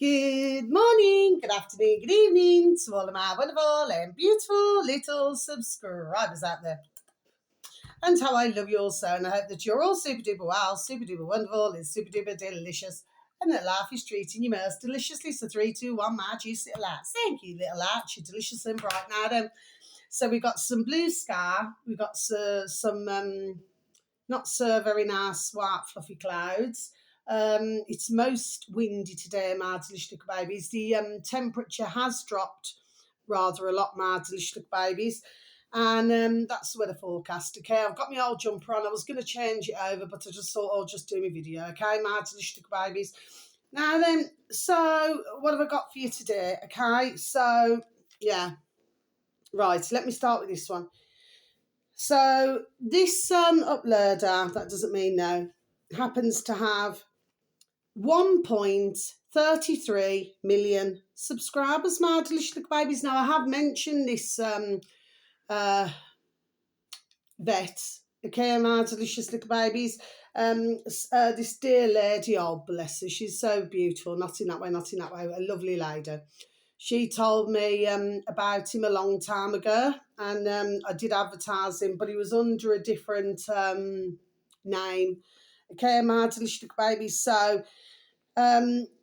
Good morning, good afternoon, good evening to all of my wonderful and beautiful little subscribers out there. And how I love you all so, and I hope that you're all super duper well, super duper wonderful, and super duper delicious, and that life is treating you most deliciously. So 3, 2, 1, my juicy little lights. Thank you, little lights. You're delicious and bright now then. So we've got some blue sky, we've got some not so very nice white fluffy clouds. It's most windy today, my delicious little babies. The temperature has dropped rather a lot, my delicious little babies. And that's the weather forecast. Okay, I've got my old jumper on. I was going to change it over, but I just thought I'll just do my video. Okay, my delicious little babies. Now then, so what have I got for you today? Okay, so yeah, right. Let me start with this one. So this uploader, that doesn't mean no, happens to have 1.33 million subscribers, my delicious little babies. Now I have mentioned this vet, okay, my delicious little babies. This dear lady, oh bless her, she's so beautiful. Not in that way, not in that way. A lovely lady. She told me about him a long time ago, and I did advertise him, but he was under a different name. Okay, my delicious little baby. So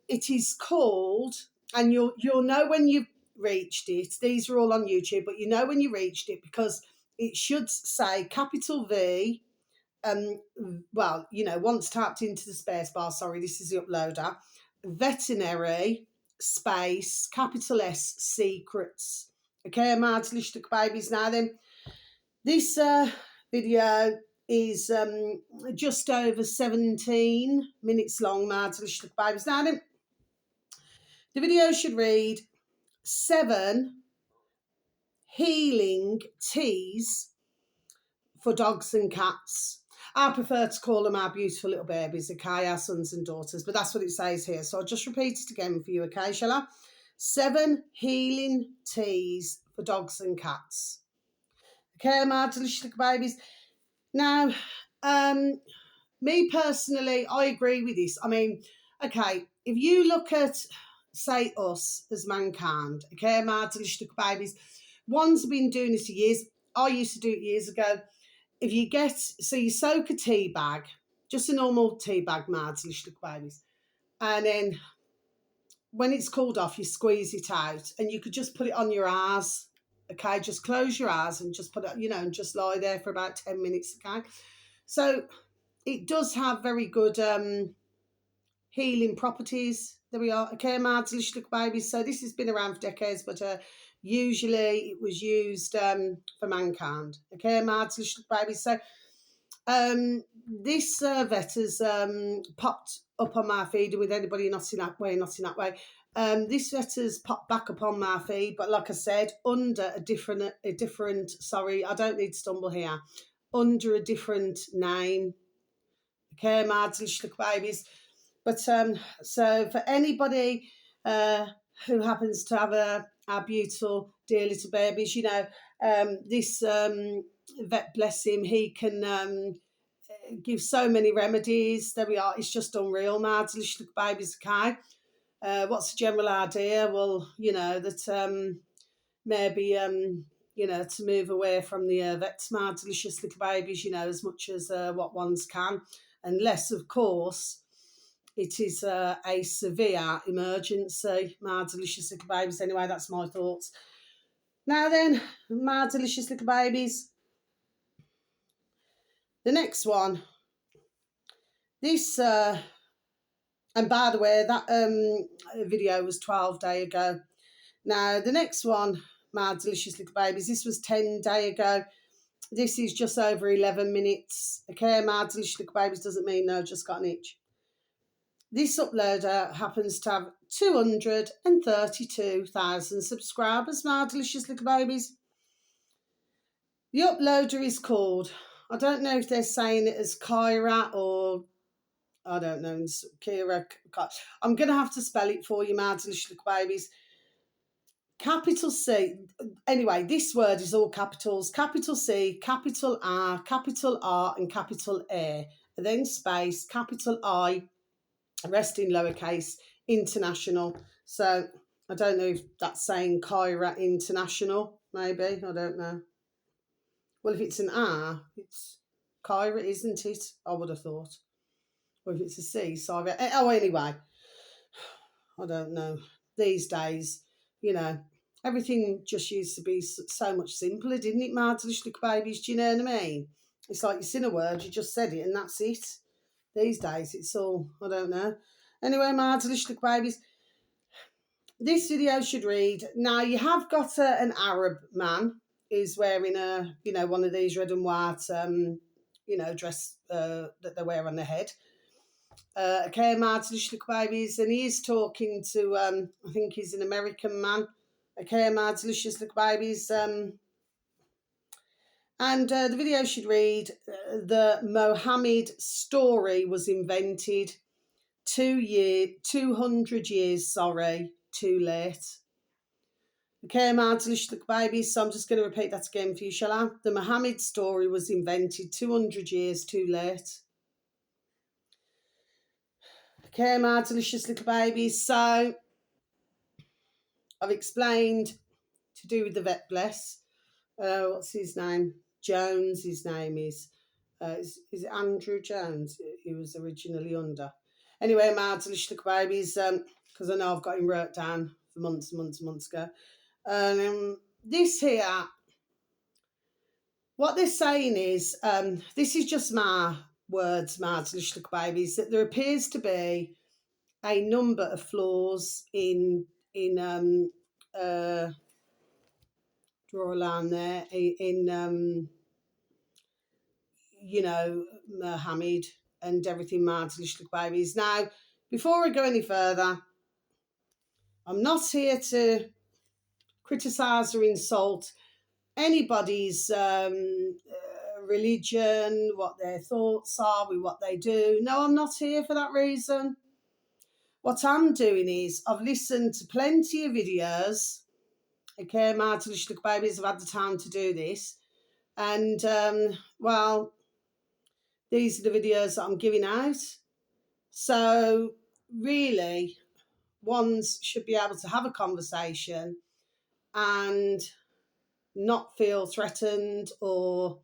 it is called, and you'll know when you've reached it. These are all on YouTube, but you know when you reached it because it should say capital V. Well, you know, once tapped into the space bar. Sorry, this is the uploader. Veterinary space capital S secrets. Okay, my delicious little babies. Now then, this video is just over 17 minutes long, my delicious little babies. Now then, the video should read 7 healing teas for dogs and cats. I prefer to call them our beautiful little babies, okay, our sons and daughters, but that's what it says here. So I'll just repeat it again for you, okay, shall I? 7 healing teas for dogs and cats. Okay, my delicious little babies. Now, me personally, I agree with this. I mean, okay, if you look at, say, us as mankind, okay, my delicious little babies, ones have been doing this for years. I used to do it years ago. If you get, so you soak a tea bag, just a normal tea bag, my delicious little babies, and then when it's cooled off, you squeeze it out, and you could just put it on your eyes, okay? Just close your eyes and just put it, you know, and just lie there for about 10 minutes, okay? So it does have very good healing properties. There we are, okay, my delicious little babies. So this has been around for decades, but usually it was used for mankind, okay, my delicious little babies. So this vet has popped up on my feed with anybody not in that way, not in that way. This vet has popped back up on my feed, but like I said, under a different, sorry, I don't need to stumble here, under a different name, okay, my delicious little babies. But so for anybody who happens to have our beautiful dear little babies, you know, this vet, bless him, he can give so many remedies. There we are. It's just unreal, my delicious little babies. Okay, what's the general idea? Well, you know that maybe you know, to move away from the vets, my delicious little babies. You know, as much as what ones can, unless of course it is a severe emergency, my delicious little babies. Anyway, that's my thoughts. Now then, my delicious little babies, the next one, this, and by the way, that video was 12 days ago. Now, the next one, my delicious little babies, this was 10 days ago. This is just over 11 minutes. Okay, my delicious little babies doesn't mean no, just got an itch. This uploader happens to have 232,000 subscribers, my delicious little babies. The uploader is called, I don't know if they're saying it as Kyra or, I don't know, Kira. I'm going to have to spell it for you, my delicious little babies. Capital C. Anyway, this word is all capitals. Capital C, capital R, and capital A. And then space, capital I, rest in lowercase, International. So I don't know if that's saying Kyra International, maybe. I don't know. Well, if it's an R, it's Kyra, isn't it? I would have thought. Or if it's a C, sorry. Oh, anyway. I don't know. These days, you know, everything just used to be so much simpler, didn't it, Marvelous Little Babies? Do you know what I mean? It's like you seen a word, you just said it, and that's it. These days, it's all, I don't know. Anyway, Marvelous Little Babies, this video should read, now you have got an Arab man who's wearing a, you know, one of these red and white, you know, dress that they wear on their head. Okay, Marvelous Little Babies, and he is talking to, I think he's an American man. Okay, Marvelous Little Babies, and the video should read, the Mohammed story was invented 200 years, too late. Okay, Marvelous Little Babies, so I'm just going to repeat that again for you, shall I? The Mohammed story was invented 200 years too late. Okay, my delicious little babies. So I've explained to do with the vet bless. What's his name? Jones, his name is it Andrew Jones? He was originally under. Anyway, my delicious little babies, because I know I've got him wrote down for months and months and months ago. This here, what they're saying is, this is just my words, my delicious little babies, that there appears to be a number of flaws in draw a line there in you know, Mohammed and everything, Marvelous Little Babies. Now, before I go any further, I'm not here to criticise or insult anybody's religion, what their thoughts are with what they do. No, I'm not here for that reason. What I'm doing is I've listened to plenty of videos. Okay, Marvelous Little Babies, I've had the time to do this. And, well, these are the videos that I'm giving out. So, really, ones should be able to have a conversation and not feel threatened or,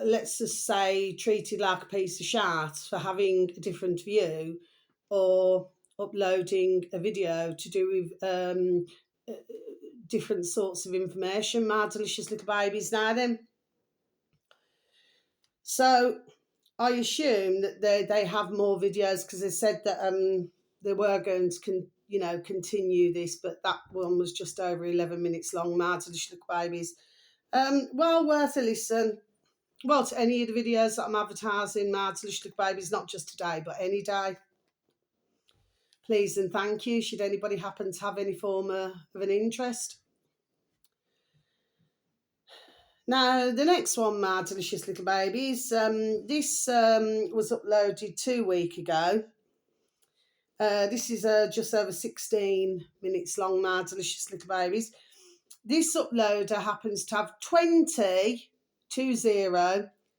let's just say, treated like a piece of shit for having a different view or uploading a video to do with different sorts of information, my delicious little babies. Now then, so I assume that they have more videos because they said that they were going to continue this, but that one was just over 11 minutes long, my delicious little babies. Well worth a listen. Well, to any of the videos that I'm advertising, my delicious little babies, not just today, but any day. Please and thank you, should anybody happen to have any form of an interest. Now, the next one, my delicious little babies, this was uploaded 2 weeks ago. This is just over 16 minutes long, my delicious little babies. This uploader happens to have 20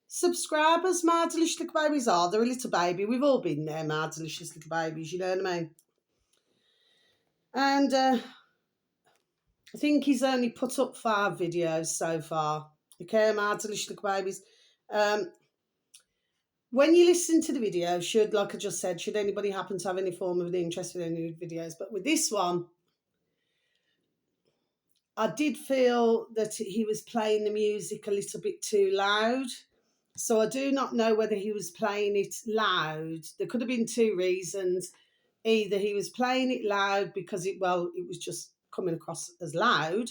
subscribers, my delicious little babies. They're a little baby. We've all been there, my delicious little babies, you know what I mean? And I think he's only put up 5 videos so far. Okay, my delicious little babies. When you listen to the video, like I just said, should anybody happen to have any form of an interest in any videos, but with this one, I did feel that he was playing the music a little bit too loud. So I do not know whether he was playing it loud. There could have been 2 reasons. Either he was playing it loud because it was just coming across as loud,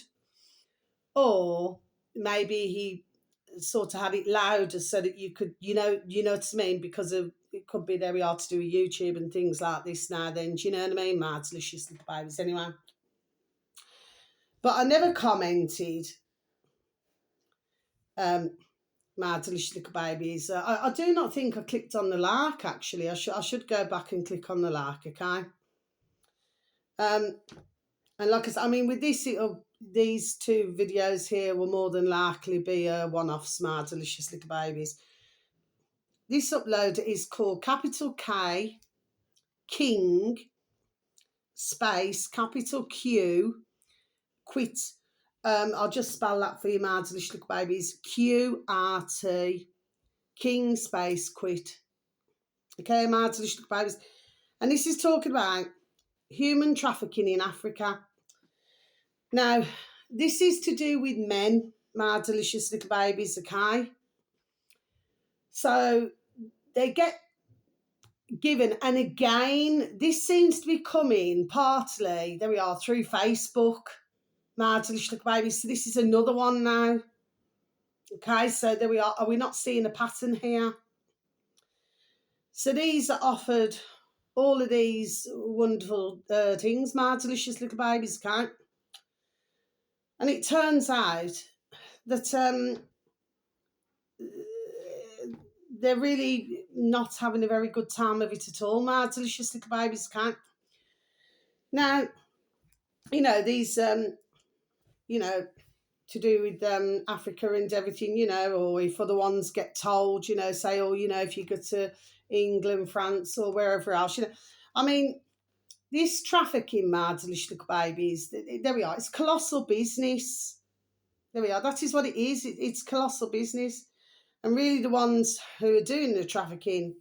or maybe he sort of had it louder so that you could, you know what I mean, because of it could be very hard to do with YouTube and things like this now then, do you know what I mean? My delicious little babies, anyway. But I never commented, my delicious little babies. I do not think I clicked on the like, actually. I should go back and click on the like, okay? And like I said, I mean, with this, these 2 videos here will more than likely be one-offs, my delicious little babies. This uploader is called capital K, King, space, capital Q, quit. I'll just spell that for you, my delicious little babies. QRT, King, space, quit. Okay, my delicious little babies. And this is talking about human trafficking in Africa. Now, this is to do with men, my delicious little babies, okay? So they get given, and again, this seems to be coming partly, there we are, through Facebook, my delicious little babies. So this is another one now. Okay, so there we are. Are we not seeing a pattern here? So these are offered all of these wonderful things, my delicious little babies, okay? And it turns out that they're really not having a very good time of it at all, my delicious little babies, okay? Now, you know, these, you know, to do with Africa and everything, you know, or if other ones get told, you know, say, oh, you know, if you go to England, France, or wherever else, you know. I mean, this trafficking, my delicious little babies, there we are. It's colossal business. There we are. That is what it is. It's colossal business. And really the ones who are doing the trafficking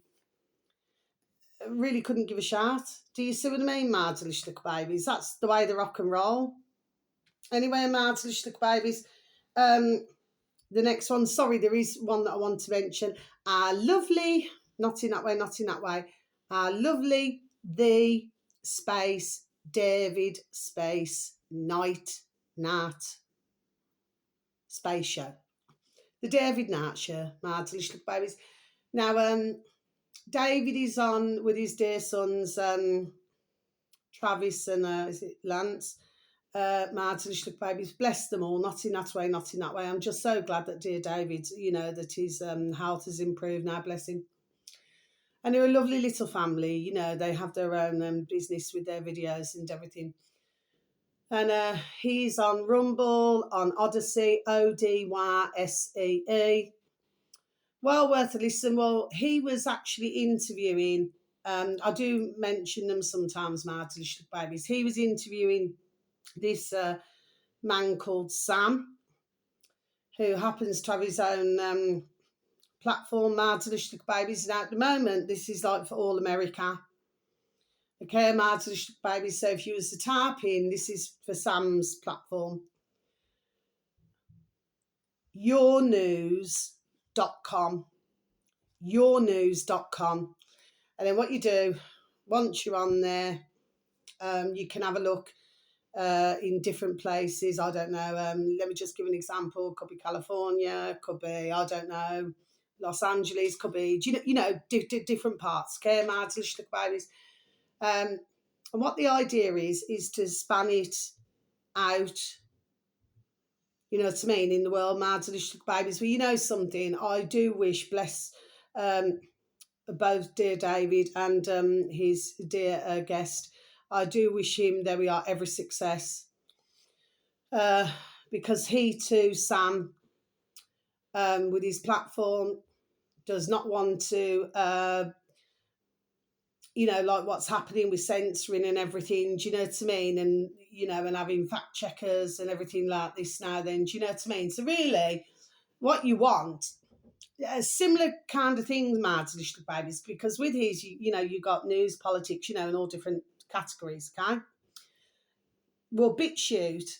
really couldn't give a shout. Do you see what I mean, my delicious little babies? That's the way they rock and roll. Anyway, my delicious little babies, the next one, sorry, there is one that I want to mention. Lovely, not in that way, not in that way. Lovely, the space, David, space, night, Nat, space show. The David Nat show, my delicious little babies. Now, David is on with his dear sons, Travis and is it Lance? My delicious little babies, bless them all, not in that way, not in that way. I'm just so glad that dear David, you know, that his health has improved now, bless him. And they're a lovely little family, you know, they have their own business with their videos and everything. And he's on Rumble, on Odyssey, ODYSEE. Well worth a listen. Well, he was actually interviewing, I do mention them sometimes, my delicious babies. He was interviewing this man called Sam, who happens to have his own platform, my delicious babies. And at the moment, this is like for all America. Okay, my delicious babies. So if you was to type in, this is for Sam's platform, yournews.com. yournews.com. And then what you do, once you're on there, you can have a look in different places. I don't know. Let me just give an example. Could be California, could be, I don't know, Los Angeles, could be, different parts. Okay, my delicious babies. And what the idea is to span it out, you know what I mean, in the world, my delicious babies. Well, you know something, I do wish, bless both dear David and his dear guest, I do wish him, there we are, every success. Because he too, Sam, with his platform, does not want to, like what's happening with censoring and everything, do you know what I mean? And, you know, and having fact checkers and everything like this now then, do you know what I mean? So really, what you want, similar kind of things, my delicious babies, because with his, you got news, politics, you know, in all different categories, okay? Well, BitChute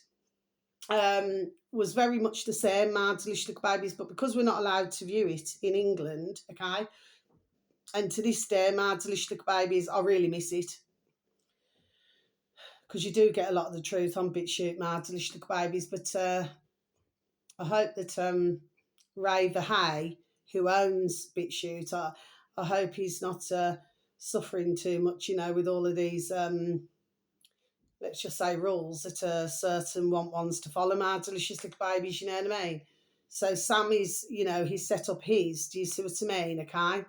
was very much the same, my delicious babies, but because we're not allowed to view it in England, okay, and to this day, my delicious babies, I really miss it, because you do get a lot of the truth on BitChute, my delicious babies. But I hope that Ray Verhey, who owns BitChute, I hope he's not suffering too much, you know, with all of these, let's just say, rules that certain want ones to follow, my delicious little babies, you know what I mean? So Sam is, you know, he's set up his, do you see what I mean, okay?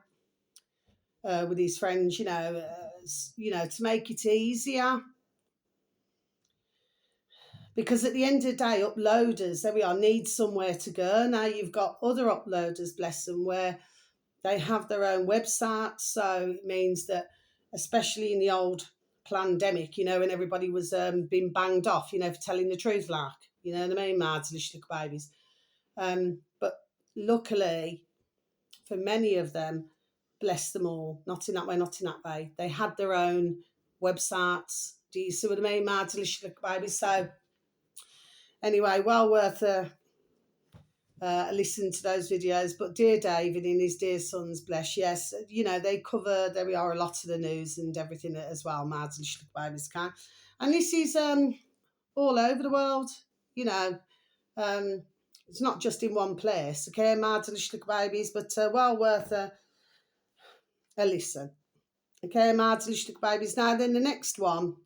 With his friends, you know, to make it easier. Because at the end of the day, uploaders, there we are, need somewhere to go. Now you've got other uploaders, bless them, where they have their own website. So it means that especially in the old pandemic, you know, when everybody was being banged off, you know, for telling the truth, like, you know what I mean, mad little babies. But luckily, for many of them, bless them all, not in that way, not in that way. They had their own websites. Do you see what I mean, mad little babies? So anyway, well worth a listen to those videos. But dear David and his dear sons, bless, yes, you know, they cover, there we are, a lot of the news and everything as well, mad little babies can. And this is all over the world, you know. It's not just in one place, okay, mad little babies, but well worth a listen. Okay, mad little babies. Now then, the next one.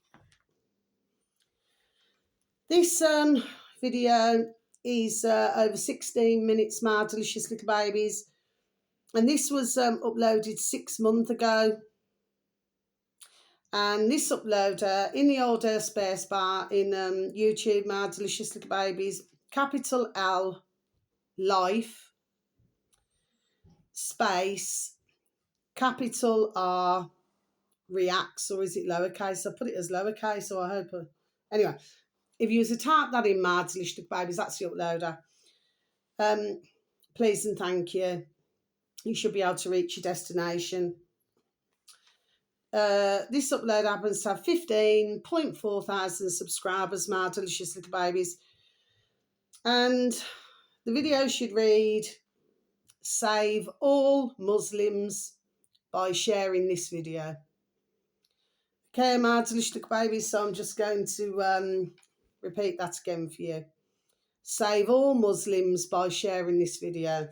This video is over 16 minutes, mad delicious little babies, and this was uploaded 6 months ago. And this uploader in the old space bar in YouTube, mad delicious little babies, capital L life space capital R reacts, or is it lowercase? I put it as lowercase, so I hope. Anyway, if you was to type that in, mad little babies, that's the uploader. Please and thank you. You should be able to reach your destination. This upload happens to have 15.4 thousand subscribers, mad delicious little babies. And the video should read, save all Muslims by sharing this video. Okay, mad delicious little babies, so I'm just going to repeat that again for you. Save all Muslims by sharing this video.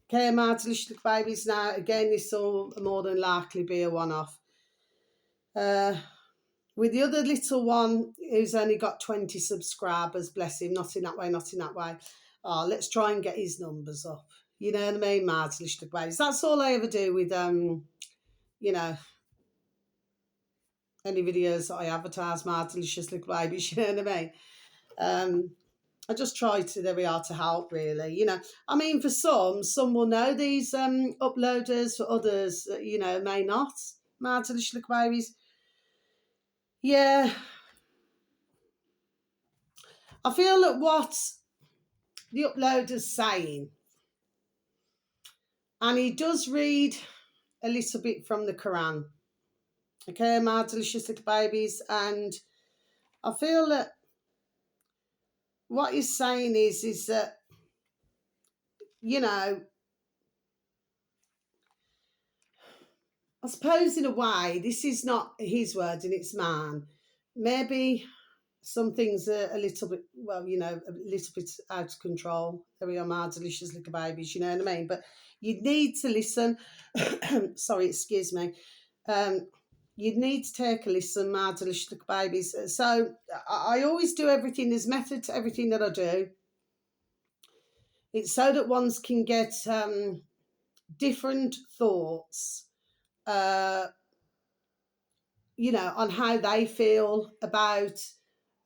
Okay, mad delicious little babies. Now, again, this will more than likely be a one-off. With the other little one who's only got 20 subscribers, bless him, not in that way, not in that way. Oh, let's try and get his numbers up. You know what I mean, mad little babies. That's all I ever do with, you know, any videos that I advertise, mad delicious little babies, you know what I mean? I just try to, there we are, to help, really. You know, I mean, for some will know these uploaders, for others, you know, may not. Mad delicious little babies. Yeah. I feel that what the uploader's saying, and he does read a little bit from the Quran. Okay, mad delicious little babies. And I feel that what he's saying is that, you know, I suppose in a way, this is not his word and it's mine. Maybe some things are a little bit, well, you know, a little bit out of control. There we are, mad delicious little babies, you know what I mean? But you need to listen. Sorry, excuse me. You need to take a listen, mad delicious little babies. So I always do everything. There's method to everything that I do. It's so that ones can get different thoughts, you know, on how they feel about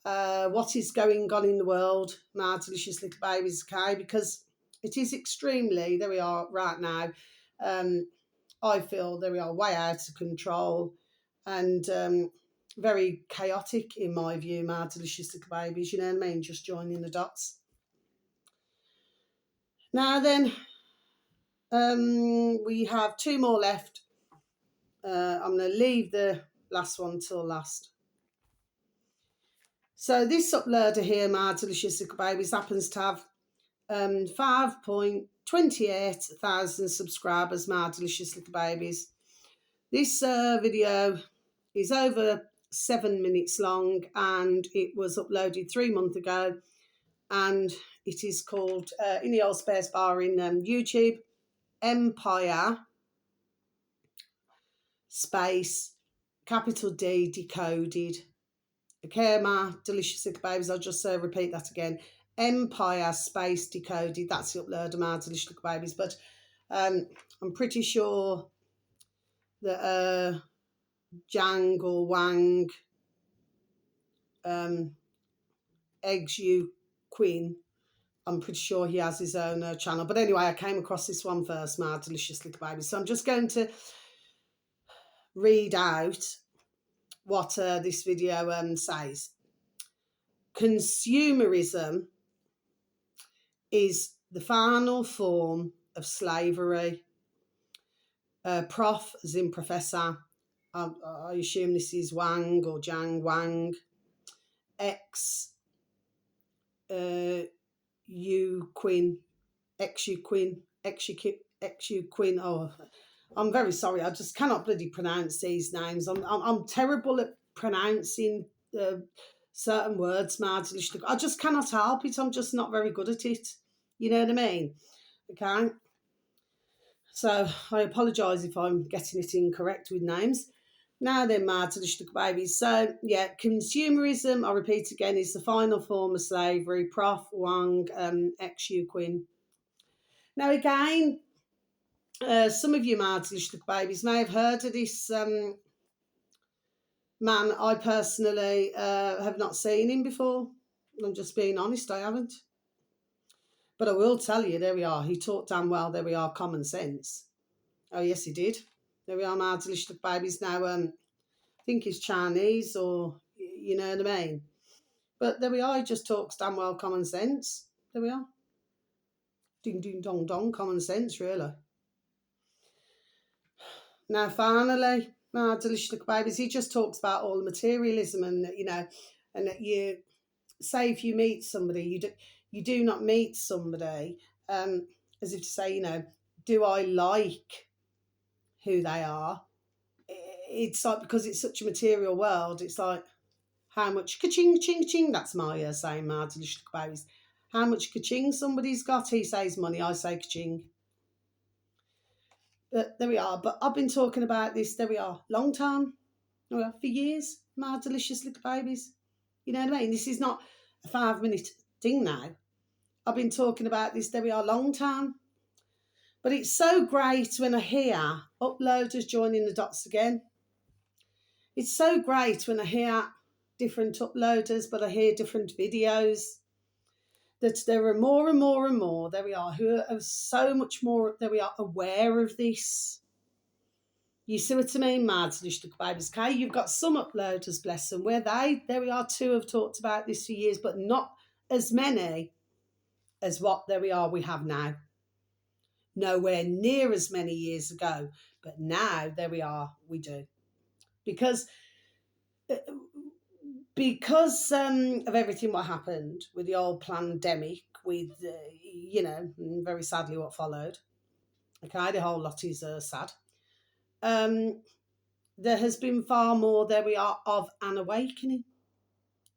what is going on in the world, my delicious little babies, okay? Because it is extremely, there we are right now, I feel there we are, way out of control and very chaotic in my view, my delicious little babies, you know what I mean? Just joining the dots. Now then, we have 2 more left. I'm going to leave the last one till last. So this uploader here, my delicious little babies, happens to have 5.28 thousand subscribers, my delicious little babies. This video is over 7 minutes long and it was uploaded 3 months ago, and it is called, in the old space bar in YouTube, Empire space capital D decoded. Okay, my delicious little babies, I'll just repeat that again. Empire space decoded. That's the uploader, my delicious little babies. But I'm pretty sure that Jiang or Wang, Xueqin, I'm pretty sure he has his own channel. But anyway, I came across this one first, my delicious little babies. So I'm just going to read out what this video says. Consumerism is the final form of slavery. Prof, as in professor, I assume this is Wang or Jiang Wang, Xueqin. Oh, I'm very sorry. I just cannot bloody pronounce these names. I'm terrible at pronouncing certain words, Mody. I just cannot help it. I'm just not very good at it. You know what I mean? Okay. So I apologise if I'm getting it incorrect with names. Now then, Mody, babies. So yeah, consumerism, I repeat again, is the final form of slavery. Prof. Wang, Xueqin. Now again, some of you Mody babies may have heard of this man. I personally have not seen him before. I'm just being honest, I haven't. But I will tell you, there we are. He taught damn well, there we are, common sense. Oh, yes, he did. There we are, Mody babies. Now, I think he's Chinese or, you know what I mean? But there we are. He just talks damn well common sense. There we are. Ding, ding, dong, dong, common sense, really. Now, finally, Mody babies, he just talks about all the materialism and, you know, and that you say if you meet somebody, you do not meet somebody as if to say, you know, do I like who they are? It's like, because it's such a material world, it's like, how much ka-ching, ching, ching, that's my saying, Mody babies. How much ka-ching somebody's got, he says money, I say ka-ching. But there we are. But I've been talking about this, there we are, long time, for years, my delicious little babies. You know what I mean? This is not a 5-minute thing now. I've been talking about this, there we are, long time. But it's so great when I hear uploaders joining the dots again. It's so great when I hear different uploaders, but I hear different videos, that there are more and more and more, there we are, who are so much more, there we are, aware of this. You see what I mean, Mody babies? Okay, you've got some uploaders, bless them, where there we are, too, have talked about this for years, but not as many as what, there we are, we have now. Nowhere near as many years ago, but now, there we are, we do. Because of everything what happened with the old pandemic, with, you know, very sadly what followed. Okay, the whole lot is sad. There has been far more, there we are, of an awakening.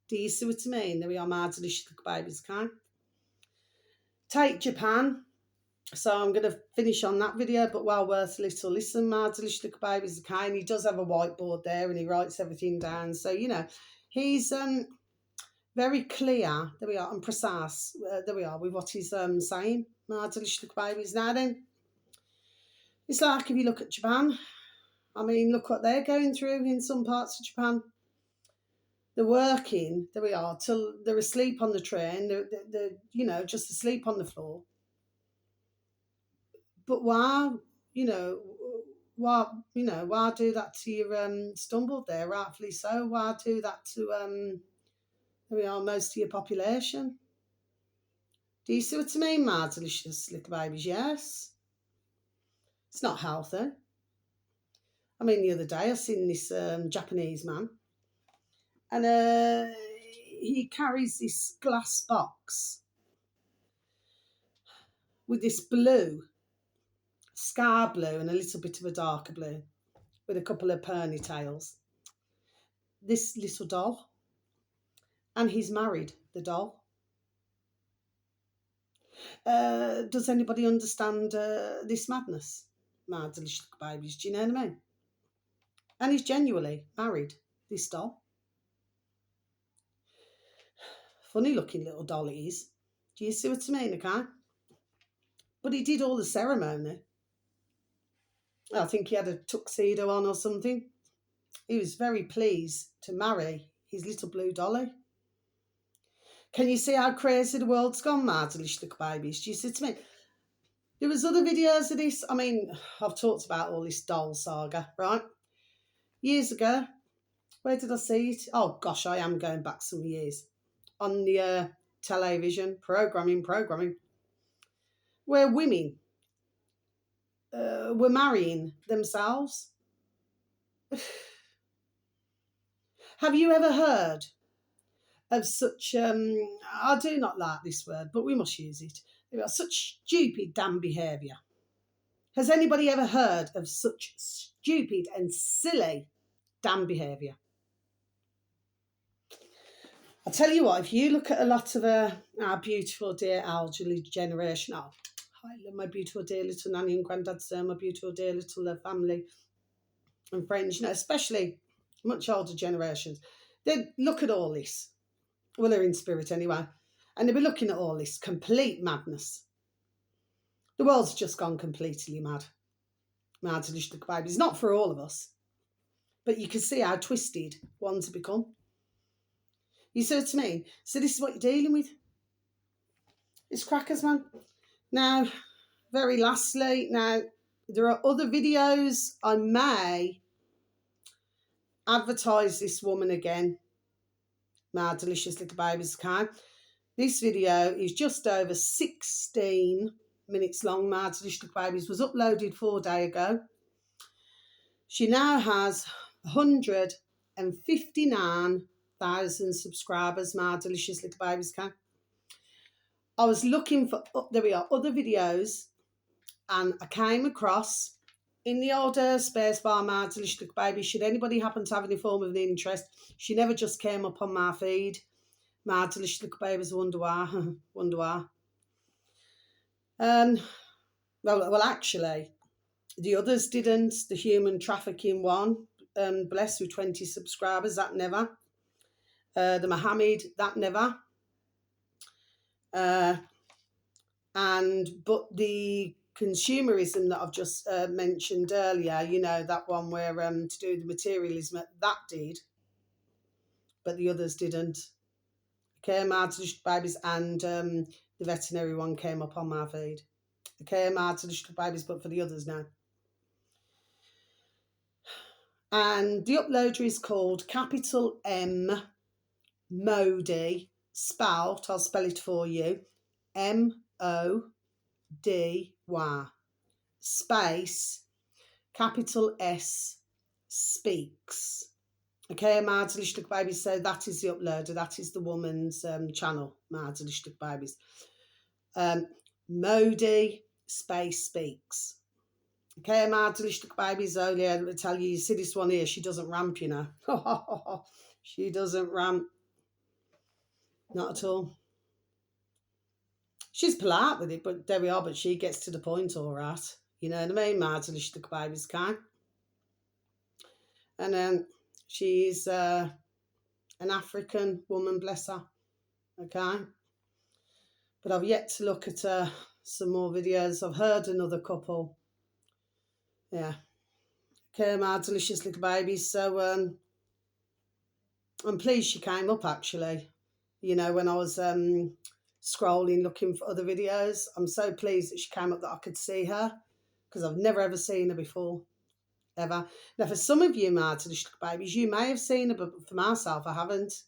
Do you see what I mean? There we are, Mody babies, okay? Take Japan. So I'm going to finish on that video, but well worth a little listen, Mody babies, okay? And he does have a whiteboard there and he writes everything down. So, you know, he's very clear, there we are, and precise, there we are, with what he's saying, Mody babies. Now then, it's like if you look at Japan, I mean, look what they're going through in some parts of Japan. They're working, there we are, till they're asleep on the train, they're you know, just asleep on the floor. But why, you know, why do that to your stumbled there, rightfully so? Why do that to there we are, most of your population? Do you see what I mean, my delicious little babies? Yes. It's not healthy. I mean, the other day I seen this Japanese man, and he carries this glass box with this blue, sky blue, and a little bit of a darker blue, with a couple of ponytails. This little doll, and he's married, the doll. Does anybody understand this madness, my delicious babies? Do you know what I mean? And he's genuinely married, this doll. Funny looking little doll it is. Do you see what I mean, okay? But he did all the ceremony. I think he had a tuxedo on or something. He was very pleased to marry his little blue dolly. Can you see how crazy the world's gone, my delicious babies? Do you see what I mean? There was other videos of this. I mean, I've talked about all this doll saga, right? years ago. Where did I see it? Oh gosh, I am going back some years. On the television, programming, where women were marrying themselves. Have you ever heard of such, I do not like this word, but we must use it, such stupid damn behaviour? Has anybody ever heard of such stupid and silly damn behaviour? I'll tell you what, if you look at a lot of our beautiful dear elderly generation, oh, I love my beautiful dear little nanny and granddad, sir, my beautiful dear little family and friends, especially much older generations, they look at all this. Well, they're in spirit anyway. And they'll be looking at all this complete madness. The world's just gone completely mad. Mad to the babies. Not for all of us. But you can see how twisted ones have become. You see what I mean? So this is what you're dealing with. It's crackers, man. Now, very lastly, now, there are other videos. I may advertise this woman again. My delicious little babies can. This video is just over 16 minutes long. My delicious little babies was uploaded 4 days ago. She now has 159,000 subscribers. My delicious little babies can. I was looking for, there we are, other videos, and I came across in the older space bar, my delicious little baby. Should anybody happen to have any form of an interest, she never just came up on my feed. My delicious little babies, wonder why. Wonder why. Well, actually, the others didn't. The human trafficking one, blessed with 20 subscribers, that never. The Mohammed, that never. But the consumerism that I've just mentioned earlier, that one where to do with materialism, that did, but the others didn't. Okay, my babies, and the veterinary one came up on my feed. Okay, my babies, but for the others now. And the uploader is called capital M Mody, spelt, I'll spell it for you, M-O-D-Y, space, capital S, speaks. Okay, my delicious babies, so that is the uploader, that is the woman's channel, my delicious babies. Mody, space, speaks. Okay, my delicious babies, oh yeah, let me tell you, you see this one here, she doesn't ramp, She doesn't ramp. Not at all. She's polite with it, but there we are, but she gets to the point all right. You know what I mean? My delicious babies can. And she's an African woman, bless her. Okay. But I've yet to look at some more videos. I've heard another couple. Yeah. Okay, my delicious little babies. So I'm pleased she came up, actually. When I was scrolling, looking for other videos. I'm so pleased that she came up, that I could see her, because I've never ever seen her before, ever. Now, for some of you, my delicious babies, you may have seen her, but for myself, I haven't.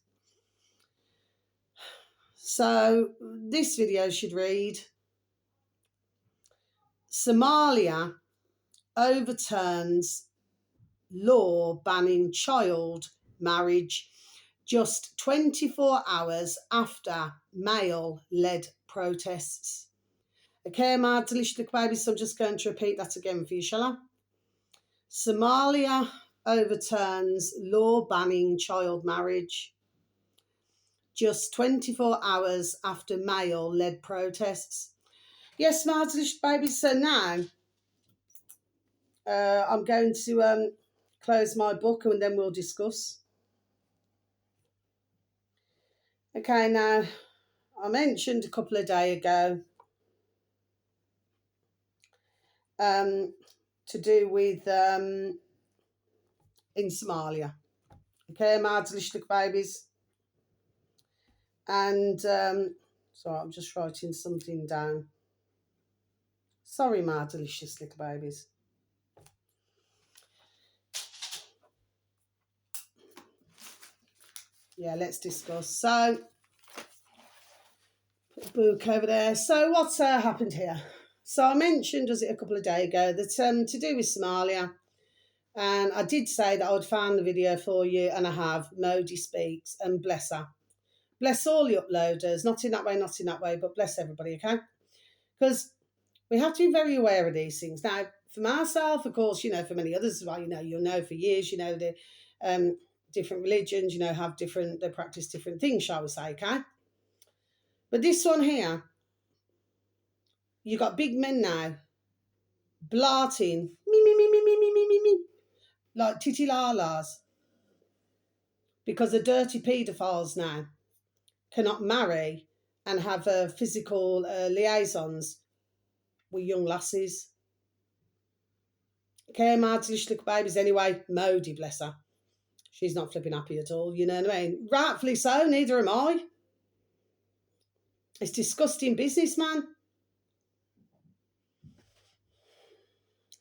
So this video should read: Somalia overturns law banning child marriage just 24 hours after male-led protests. Okay, my delicious babies, so I'm just going to repeat that again for you, shall I? Somalia overturns law banning child marriage just 24 hours after male-led protests. Yes, my delicious babies, so now I'm going to close my book and then we'll discuss. Okay, now, I mentioned a couple of days ago to do with in Somalia. Okay, my delicious babies. And sorry, I'm just writing something down. Sorry, my delicious little babies. yeah, let's discuss. So, put the book over there. So, what's happened here? So, I mentioned, was it a couple of days ago, that to do with Somalia, and I did say that I would find the video for you, and I have. Mody speaks, and bless her. Bless all the uploaders, not in that way, but bless everybody, okay? Because we have to be very aware of these things. Now, for myself, of course, for many others as well, you'll know for years, the different religions, they practice different things, shall we say, okay? But this one here, you got big men now, blarting, me, like titty lalas, because the dirty paedophiles now cannot marry and have physical liaisons with young lasses. Okay, mad little babies anyway. Mody, bless her. She's not flipping happy at all, you know what I mean? Rightfully so, neither am I. It's disgusting business, man.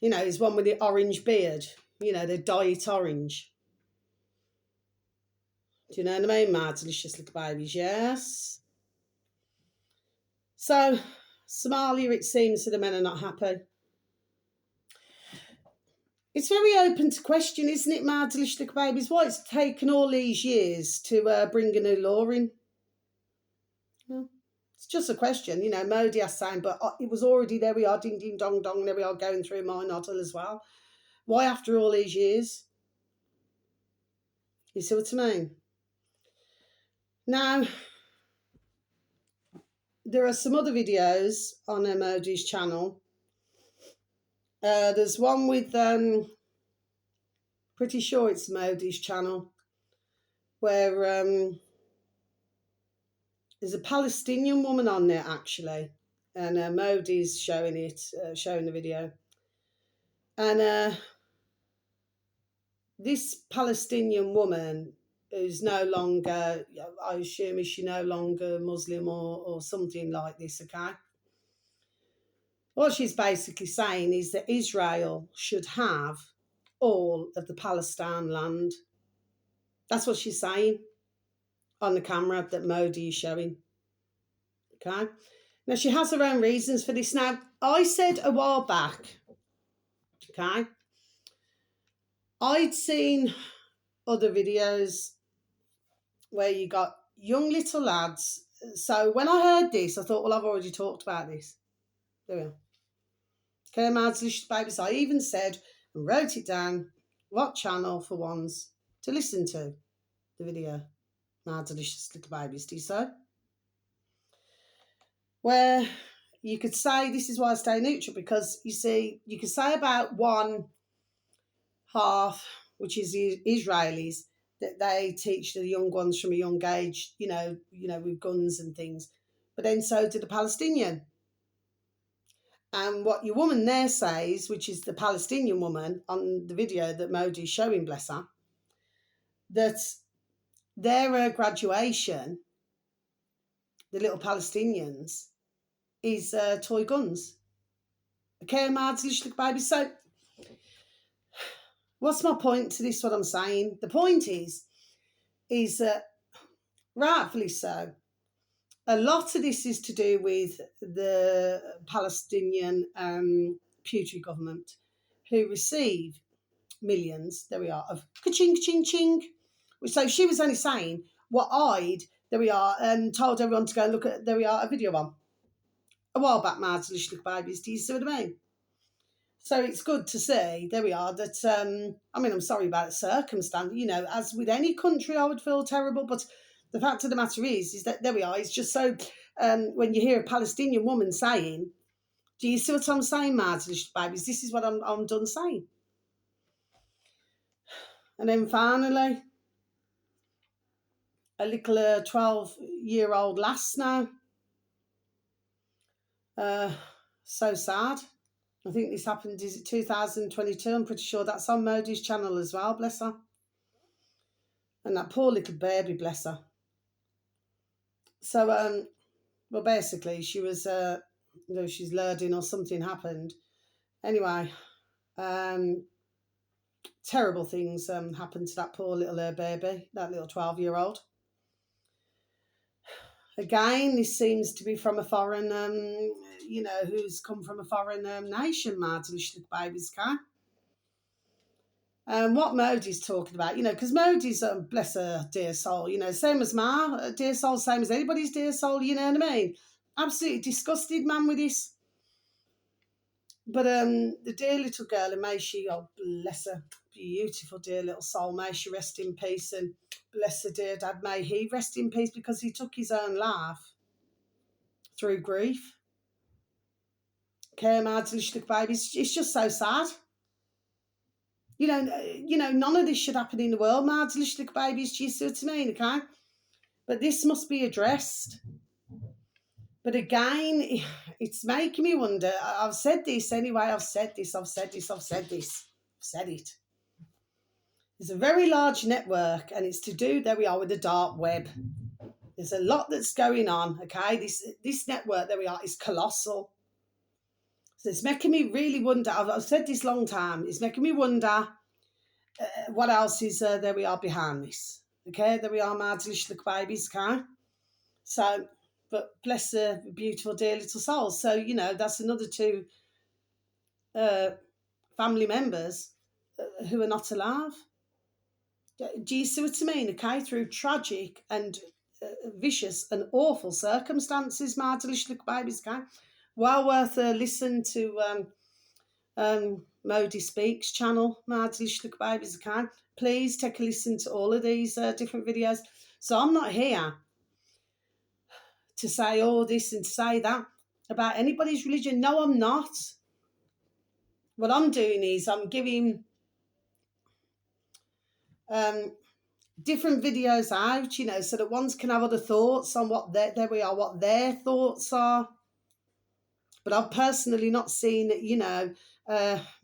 He's one with the orange beard. They dye it orange. Do you know what I mean? Mad, delicious little babies, yes. So, Somalia, it seems that the men are not happy. It's very open to question, isn't it, mad, delicious little babies? Why it's taken all these years to bring a new law in? Well, it's just a question, Mody has saying, but it was already, there we are, ding, ding, dong, dong, there we are, going through my noddle as well. Why after all these years? You see what I mean? Now, there are some other videos on Mody's channel. There's one with, pretty sure it's Mody's channel, where there's a Palestinian woman on there, actually. And Mody's showing the video. And this Palestinian woman who's no longer, I assume, is she no longer Muslim or something like this, okay? What she's basically saying is that Israel should have all of the Palestine land. That's what she's saying on the camera that Mody is showing, okay? Now, she has her own reasons for this. Now, I said a while back, okay, I'd seen other videos where you got young little lads. So when I heard this, I thought, well, I've already talked about this. There we are. Okay, my delicious babies. I even said and wrote it down what channel for ones to listen to the video. My delicious little babies, do you so? Where you could say, this is why I stay neutral, because you see, you could say about one half, which is the Israelis, that they teach the young ones from a young age, with guns and things. But then so do the Palestinian. And what your woman there says, which is the Palestinian woman on the video that Mody's showing, bless her, that their graduation, the little Palestinians, is toy guns. Okay, Mads, little baby. So, what's my point to this, what I'm saying? The point is that, rightfully so, a lot of this is to do with the Palestinian putrid government, who receive millions, there we are, of ka-ching, ching, ching. So she was only saying what I'd, there we are, told everyone to go and look at, there we are, a video on. A while back, Mads, little babies, do you see what I mean? So it's good to see, there we are, that, I'm sorry about the circumstance, as with any country I would feel terrible, but the fact of the matter is that, there we are, it's just so, when you hear a Palestinian woman saying, do you see what I'm saying, Mads, little babies? This is what I'm done saying. And then finally, a little 12-year-old lass now. So sad. I think this happened, is it 2022? I'm pretty sure that's on Mody's channel as well, bless her. And that poor little baby, bless her. So, well, basically, she was, she's learning or something happened. Anyway, terrible things happened to that poor little baby, that little 12-year-old. Again, this seems to be from a foreign, who's come from a foreign nation, Mardlishlik babies, okay? What Mody's talking about, because Mody's, bless her dear soul, same as Ma, dear soul, same as anybody's dear soul, you know what I mean? Absolutely disgusted, man, with this. But the dear little girl, and may she, oh bless her, beautiful dear little soul, may she rest in peace, and bless her dear dad, may he rest in peace, because he took his own life through grief. Okay, Mardlishlik babies, it's just so sad. None of this should happen in the world, Mardlishlik babies, do you see what I mean, okay? But this must be addressed. But again, it's making me wonder. I've said this anyway. I've said it. There's a very large network, and it's to do, there we are, with the dark web. There's a lot that's going on, okay? This network, there we are, is colossal. So it's making me really wonder. I've said this long time. It's making me wonder what else is there we are behind this. Okay, there we are, Mardlishlik babies, okay? So, but bless the beautiful, dear little souls. So, that's another two family members who are not alive. Do you see what I mean? Okay, through tragic and vicious and awful circumstances, Mardlishlik babies, okay? Well worth a listen to Mody Speaks channel, Mardlishlik babies, okay? Please take a listen to all of these different videos. So I'm not here to say all this and to say that about anybody's religion. No, I'm not. What I'm doing is I'm giving different videos out, so that ones can have other thoughts on what their thoughts are. But I've personally not seen,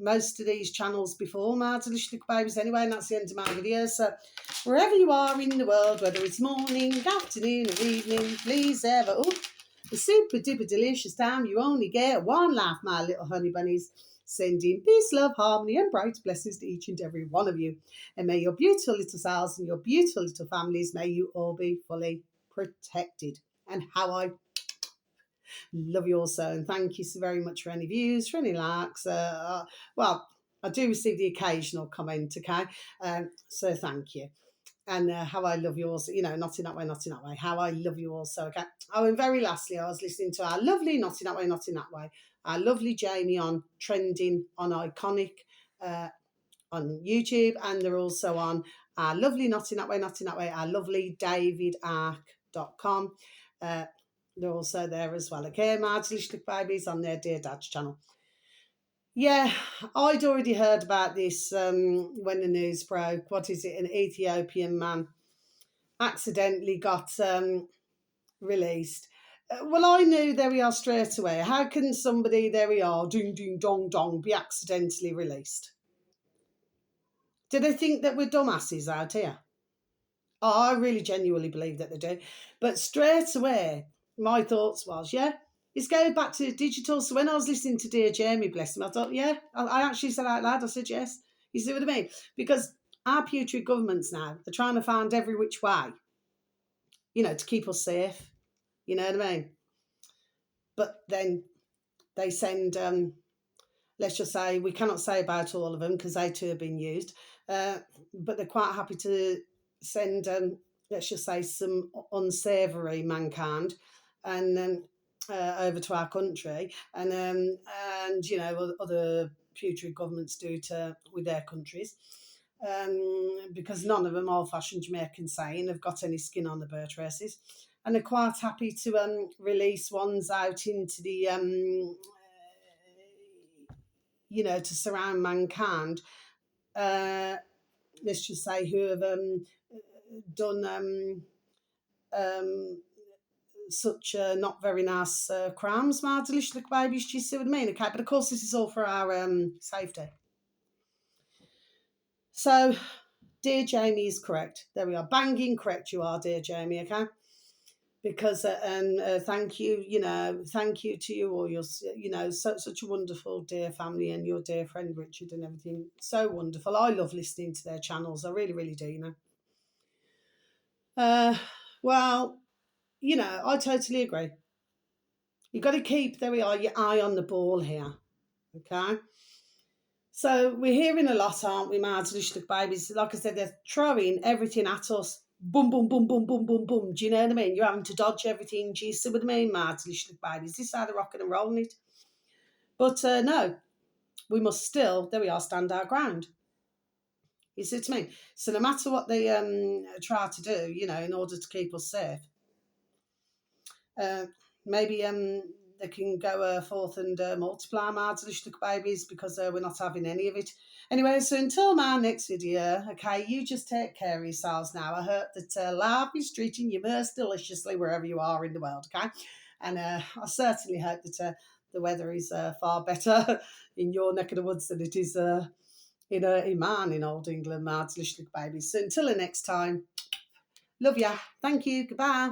most of these channels before, Mardlishlik babies, anyway, and that's the end of my video. So wherever you are in the world, whether it's morning, afternoon, or evening, please have a super duper delicious time. You only get one laugh, my little honey bunnies. Sending peace, love, harmony, and bright blessings to each and every one of you. And may your beautiful little selves and your beautiful little families, may you all be fully protected. And how I love you also, and thank you so very much for any views, for any likes. Well, I do receive the occasional comment, okay? So thank you. And how I love you also, not in that way, not in that way. How I love you also, okay? Oh, and very lastly, I was listening to our lovely, not in that way, not in that way, our lovely Jamie on Trending on Iconic on YouTube, and they're also on our lovely, not in that way, not in that way, our lovely davidark.com. They're also there as well. Okay, Mardlishlik babies on their Dear Dad's channel. Yeah, I'd already heard about this when the news broke. What is it? An Ethiopian man accidentally got released. Well, I knew, there we are, straight away. How can somebody, there we are, ding, ding, dong, dong, be accidentally released? Do they think that we're dumbasses out here? Oh, I really genuinely believe that they do. But straight away, my thoughts was, it's going back to digital. So when I was listening to Dear Jamie, bless him, I thought, I actually said out loud, I said yes. You see what I mean? Because our putrid governments now are trying to find every which way, to keep us safe. You know what I mean? But then they send, let's just say, we cannot say about all of them because they too have been used, but they're quite happy to send, let's just say, some unsavoury mankind and over to our country, and other putrid governments do with their countries, because none of them, old-fashioned Jamaican saying, have got any skin on the bird races, and they're quite happy to release ones out into the to surround mankind. Let's just say, who have done such not very nice crimes, Mardlishlik babies. Do you see what I mean? Okay, but of course this is all for our safety. So, dear Jamie is correct. There we are, banging correct you are, dear Jamie. Okay, because thank you, thank you to you all, your, such a wonderful dear family, and your dear friend Richard and everything. So wonderful. I love listening to their channels. I really, really do. Well, you know, I totally agree. You've got to keep, there we are, your eye on the ball here. Okay. So we're hearing a lot, aren't we, Mads? Little babies, like I said, they're throwing everything at us. Boom, boom, boom, boom, boom, boom, boom. Do you know what I mean? You're having to dodge everything. Do you see what I mean, Mads? Little babies. This is how they're rocking and rolling it. But no, we must still, there we are, stand our ground. You see what I mean? So no matter what they try to do, you know, in order to keep us safe, uh, maybe they can go forth and multiply Mads little babies, because we're not having any of it. Anyway, so until my next video, okay, you just take care of yourselves now. I hope that life is treating you most deliciously wherever you are in the world, okay? And I certainly hope that the weather is far better in your neck of the woods than it is in mine in old England, Mads little babies. So until the next time, love ya. Thank you. Goodbye.